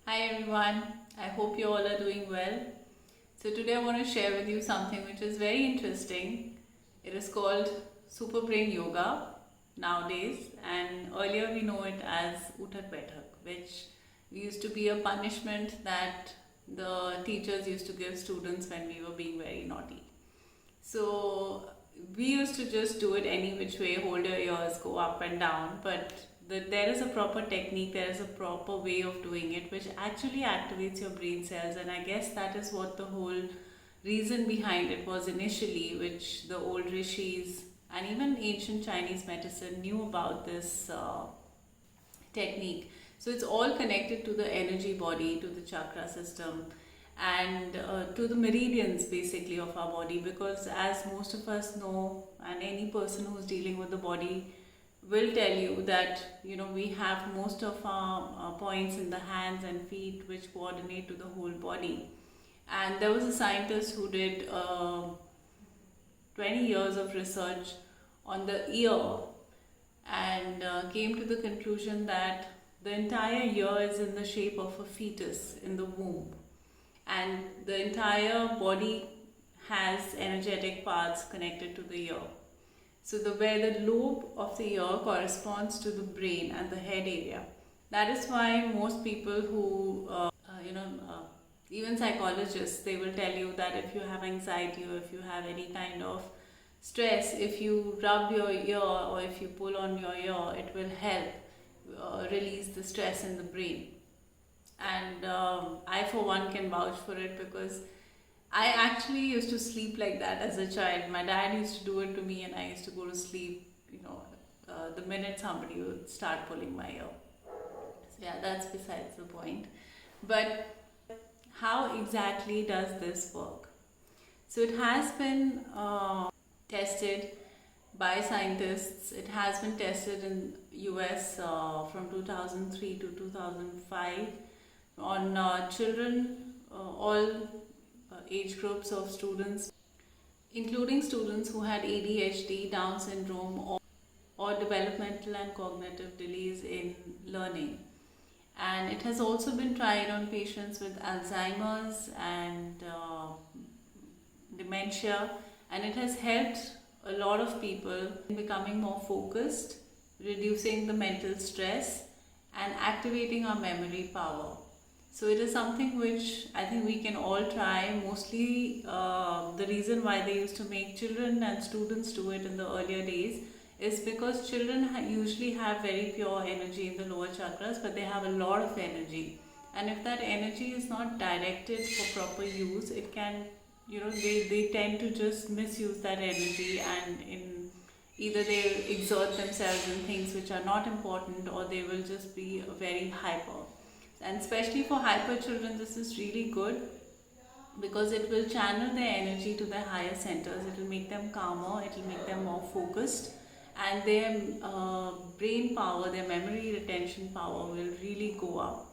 Hi everyone, I hope you all are doing well. So today I want to share with you something which is very interesting. It is called Superbrain Yoga nowadays, and earlier we know it as Utak Baitak, which used to be a punishment that the teachers used to give students when we were being very naughty. So we used to just do it any which way, hold your ears, go up and down, but there is a proper technique, there is a proper way of doing it which actually activates your brain cells, and I guess that is what the whole reason behind it was initially, which the old rishis and even ancient Chinese medicine knew about this technique. So it's all connected to the energy body, to the chakra system, and to the meridians basically of our body, because as most of us know, and any person who's dealing with the body will tell you that we have most of our points in the hands and feet which coordinate to the whole body. And there was a scientist who did 20 years of research on the ear, and came to the conclusion that the entire ear is in the shape of a fetus in the womb, and the entire body has energetic parts connected to the ear. So where the lobe of the ear corresponds to the brain and the head area. That is why most people who, even psychologists, they will tell you that if you have anxiety or if you have any kind of stress, if you rub your ear or if you pull on your ear, it will help release the stress in the brain. And I for one can vouch for it, because I actually used to sleep like that as a child. My dad used to do it to me, and I used to go to sleep, the minute somebody would start pulling my ear. So, yeah, that's besides the point. But how exactly does this work? So, it has been tested by scientists. It has been tested in US from 2003 to 2005 on children, all age groups of students, including students who had ADHD, Down syndrome, or developmental and cognitive delays in learning. And it has also been tried on patients with Alzheimer's and dementia, and it has helped a lot of people in becoming more focused, reducing the mental stress, and activating our memory power. So it is something which I think we can all try. Mostly the reason why they used to make children and students do it in the earlier days is because children usually have very pure energy in the lower chakras, but they have a lot of energy. And if that energy is not directed for proper use, it can, they tend to just misuse that energy, and in either they exert themselves in things which are not important, or they will just be very hyper. And especially for hyper children, this is really good, because it will channel their energy to their higher centers. It will make them calmer, it will make them more focused, and their brain power, their memory retention power will really go up.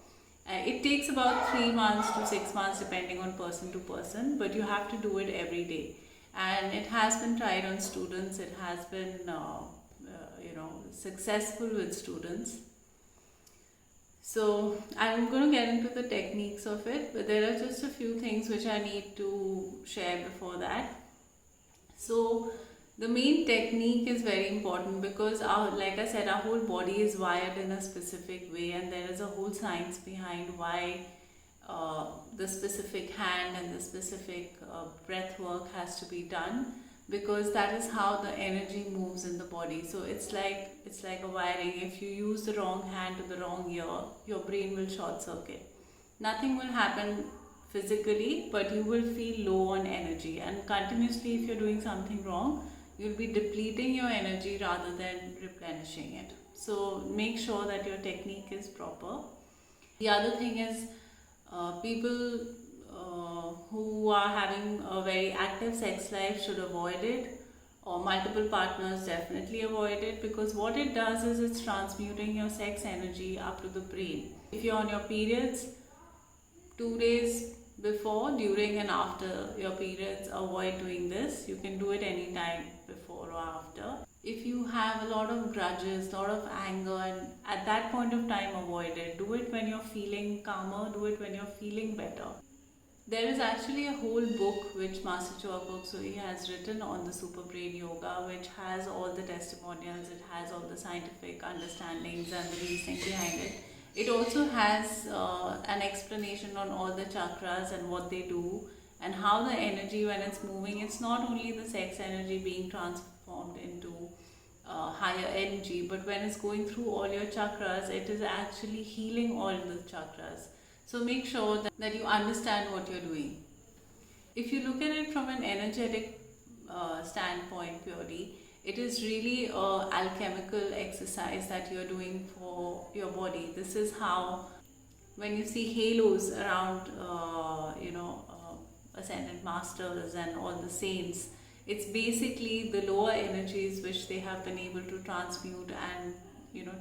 It takes about 3 months to 6 months depending on person to person, but you have to do it every day. And it has been tried on students. It has been successful with students. So I'm going to get into the techniques of it, but there are just a few things which I need to share before that. So the main technique is very important, because like I said, our whole body is wired in a specific way, and there is a whole science behind why the specific hand and the specific breath work has to be done, because that is how the energy moves in the body. So it's like a wiring. If you use the wrong hand to the wrong ear, your brain will short circuit. Nothing will happen physically, but you will feel low on energy, and continuously, if you're doing something wrong, you'll be depleting your energy rather than replenishing it. So make sure that your technique is proper. The other thing is, people who are having a very active sex life should avoid it, or multiple partners definitely avoid it, because what it does is it's transmuting your sex energy up to the brain. If you're on your periods, 2 days before, during and after your periods, avoid doing this. You can do it anytime before or after. If you have a lot of grudges, a lot of anger, and at that point of time, avoid it. Do it when you're feeling calmer, do it when you're feeling better. There is actually a whole book which Master Choa has written on the Superbrain Yoga, which has all the testimonials, it has all the scientific understandings and the reasoning behind it. It also has an explanation on all the chakras and what they do, and how the energy, when it's moving, it's not only the sex energy being transformed into higher energy, but when it's going through all your chakras, it is actually healing all the chakras. So make sure that you understand what you're doing. If you look at it from an energetic standpoint purely, it is really a alchemical exercise that you're doing for your body. This is how, when you see halos around, ascended masters and all the saints, it's basically the lower energies which they have been able to transmute and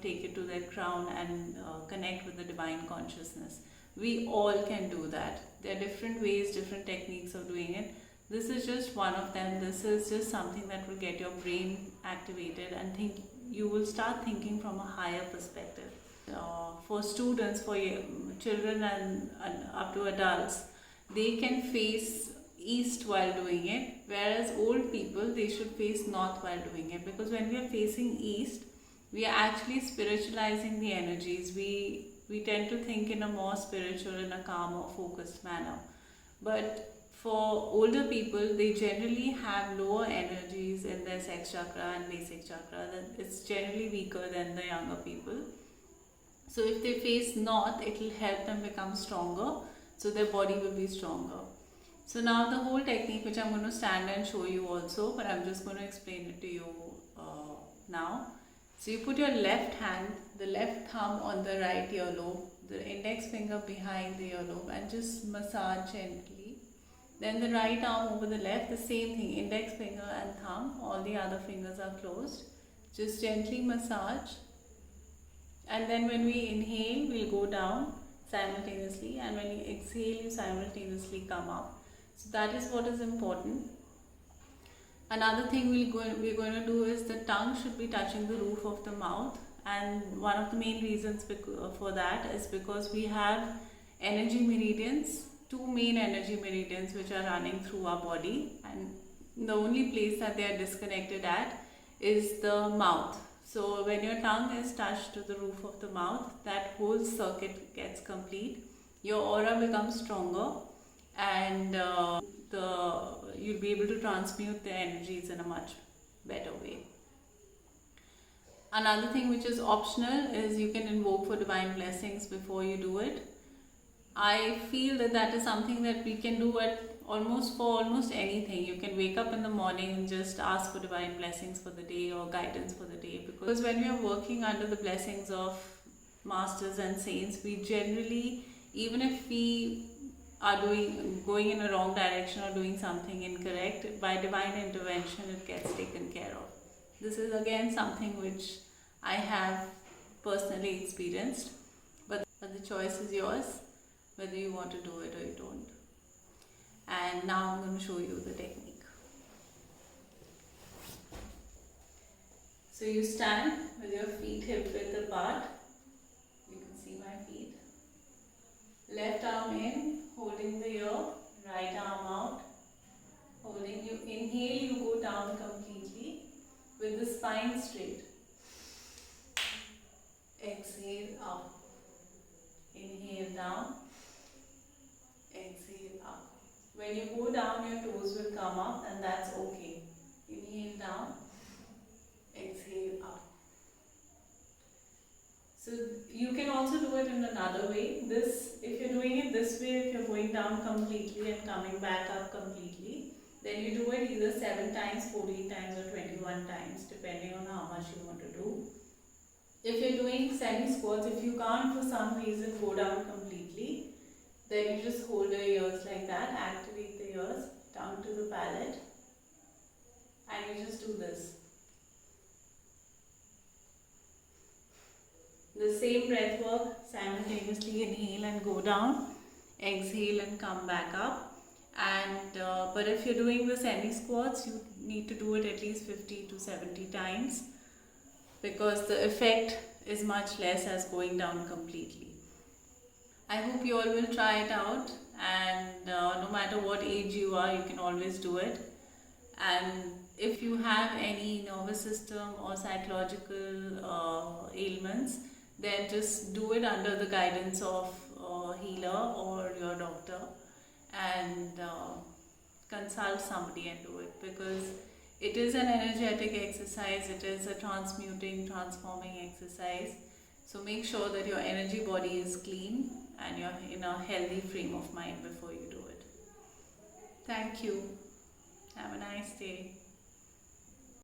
take it to their crown and connect with the divine consciousness. We all can do that. There are different ways, different techniques of doing it. This is just one of them. This is just something that will get your brain activated and you will start thinking from a higher perspective. For students, for children and up to adults, they can face east while doing it, whereas old people, they should face north while doing it, because when we are facing east, we are actually spiritualizing the energies. We tend to think in a more spiritual, in a calm or focused manner. But for older people, they generally have lower energies in their sex chakra and basic chakra. It's generally weaker than the younger people. So if they face north, it will help them become stronger, so their body will be stronger. So now the whole technique, which I'm going to stand and show you also, but I'm just going to explain it to you now. So you put your left hand, the left thumb on the right earlobe, the index finger behind the earlobe, and just massage gently. Then the right arm over the left, the same thing, index finger and thumb, all the other fingers are closed. Just gently massage. And then when we inhale, we'll go down simultaneously, and when you exhale, you simultaneously come up. So that is what is important. Another thing we're going to do is the tongue should be touching the roof of the mouth, and one of the main reasons for that is because we have energy meridians, two main energy meridians which are running through our body, and the only place that they are disconnected at is the mouth. So when your tongue is touched to the roof of the mouth, that whole circuit gets complete. Your aura becomes stronger, and you'll be able to transmute the energies in a much better way. Another thing which is optional is you can invoke for divine blessings before you do it. I feel that is something that we can do at almost anything. You can wake up in the morning and just ask for divine blessings for the day or guidance for the day, because when we are working under the blessings of masters and saints, we generally, even if we are going in a wrong direction or doing something incorrect, by divine intervention it gets taken care of. This is again something which I have personally experienced, but the choice is yours whether you want to do it or you don't. And now I'm going to show you the technique. So you stand with your feet hip width apart. You can see my feet. Left arm in, holding the ear, right arm out, holding. You inhale, you go down completely with the spine straight. Exhale up. Inhale down. Exhale up. When you go down, your toes will come up, and that's okay. Inhale down. Exhale up. So you can also do it in another way. If you're doing it this way, if you're going down completely and coming back up completely, then you do it either 7 times, 14 times or 21 times, depending on how much you want to do. If you're doing semi-squats, if you can't for some reason go down completely, then you just hold your ears like that, activate the ears, down to the palate, and you just do this. The same breath work, simultaneously inhale and go down, exhale and come back up, And but if you're doing the semi squats, you need to do it at least 50 to 70 times, because the effect is much less as going down completely. I hope you all will try it out, and no matter what age you are, you can always do it. And if you have any nervous system or psychological ailments, then just do it under the guidance of a healer or your doctor, and consult somebody and do it, because it is an energetic exercise, it is a transmuting, transforming exercise. So make sure that your energy body is clean and you're in a healthy frame of mind before you do it. Thank you. Have a nice day.